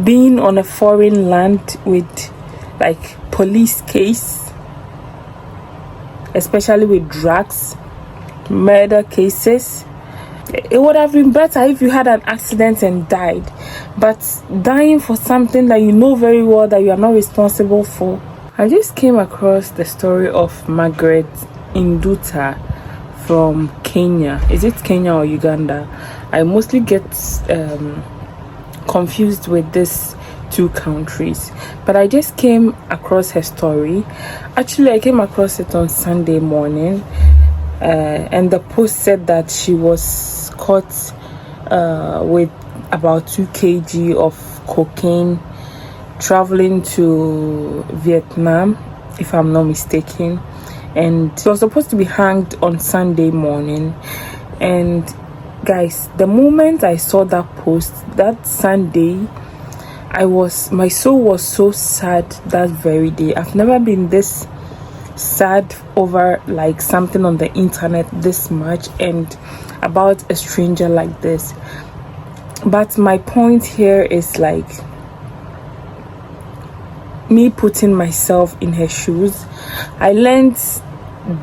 being on a foreign land with like police case, especially with drugs, murder cases. It would have been better if you had an accident and died, but dying for something that you know very well that you are not responsible for. I just came across the story of Magret Nduta from Kenya. Is it Kenya or Uganda? I mostly get confused with these two countries, but I just came across her story. Actually, I came across it on Sunday morning, and the post said that she was caught with about 2 kg of cocaine traveling to Vietnam, if I'm not mistaken, and she was supposed to be hanged on Sunday morning. And guys, the moment I saw that post that Sunday, my soul was so sad that very day. I've never been this sad over like something on the internet this much and about a stranger like this. But my point here is like me putting myself in her shoes. I learned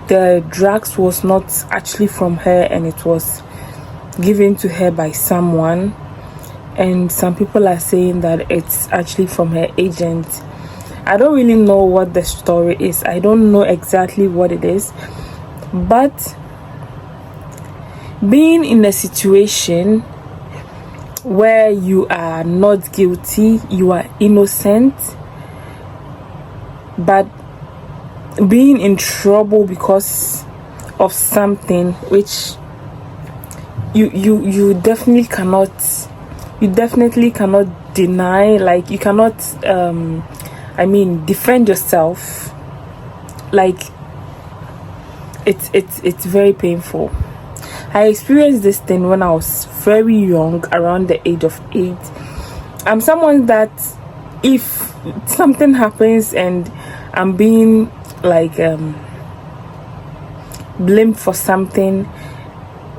the drugs was not actually from her and it was given to her by someone, and some people are saying that it's actually from her agent. I don't really know what the story is. I don't know exactly what it is, but being in a situation where you are not guilty, you are innocent, but being in trouble because of something which you definitely cannot deny, like you cannot defend yourself, like it's very painful. I experienced this thing when I was very young, around the age of 8. I'm someone that if something happens and I'm being like blamed for something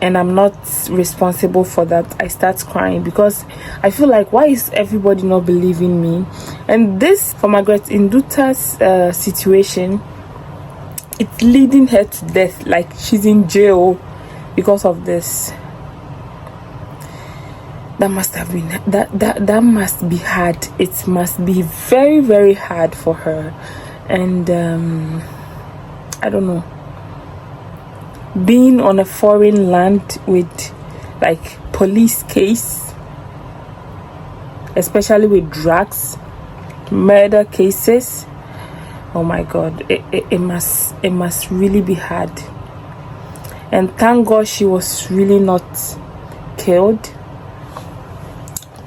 and I'm not responsible for that, I start crying because I feel like, why is everybody not believing me? And this, for Magret Nduta's situation, it's leading her to death. Like she's in jail because of this. That must have been that must be hard. It must be very, very hard for her. And I don't know, being on a foreign land with like police case, especially with drugs, murder cases. Oh my god, it must really be hard. And thank God she was really not killed.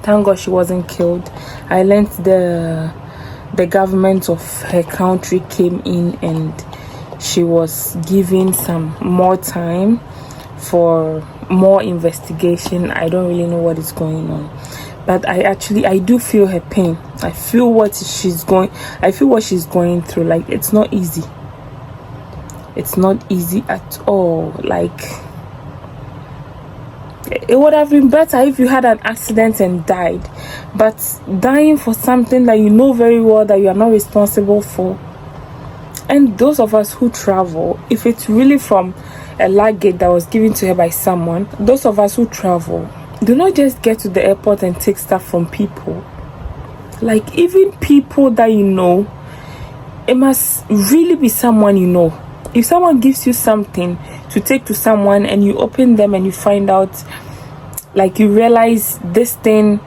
Thank God she wasn't killed. I learned the government of her country came in and she was given some more time for more investigation. I don't really know what is going on, but I do feel her pain. I feel what she's going through. Like it's not easy. It's not easy at all. Like it would have been better if you had an accident and died, but dying for something that you know very well that you are not responsible for. And those of us who travel, if it's really from a luggage that was given to her by someone, those of us who travel, do not just get to the airport and take stuff from people. Like even people that you know, it must really be someone you know. If someone gives you something to take to someone and you open them and you find out, like you realize this thing,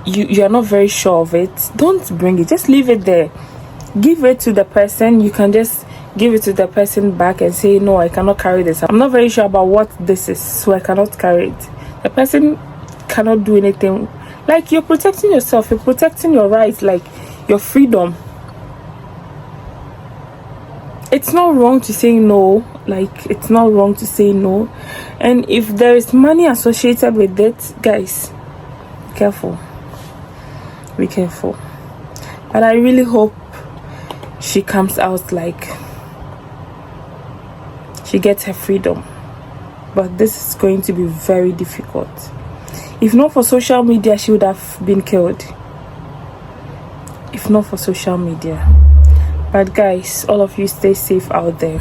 you are not very sure of it, don't bring it. Just leave it there. Give it to the person. You can just give it to the person back and say, no, I cannot carry this. I'm not very sure about what this is, so I cannot carry it. The person cannot do anything. Like you're protecting yourself, you're protecting your rights, like your freedom. It's not wrong to say no. Like it's not wrong to say no. And if there is money associated with it, guys, be careful. Be careful. But I really hope she comes out, like she gets her freedom. But this is going to be very difficult. If not for social media, she would have been killed. If not for social media. But guys, all of you stay safe out there.